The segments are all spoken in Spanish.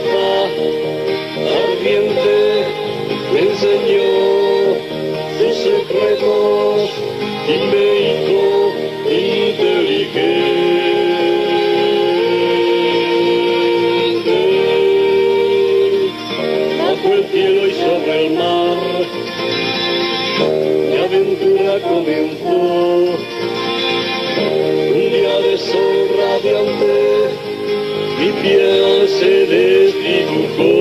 naturaleza ardiente me enseñó sus secretos y me hizo inteligente. Bajo el cielo y sobre el mar mi aventura comenzó. Un día de sol radiante mi piel se desdibujó.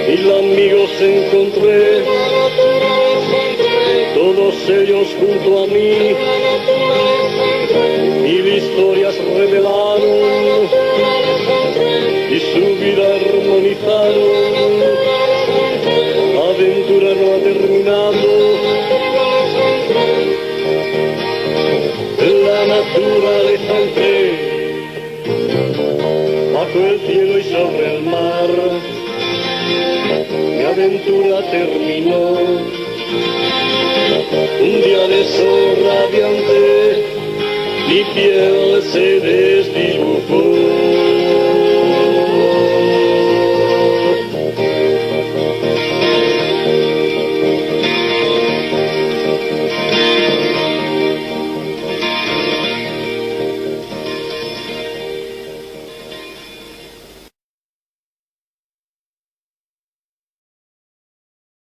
Mil amigos encontré, todos ellos junto a mí. Mil historias revelaron y su vida armonizaron. La aventura no ha terminado. En la naturaleza entré, bajo el cielo y sobre el mar. Mi aventura terminó. Un día de sol radiante, mi piel se desdibujó.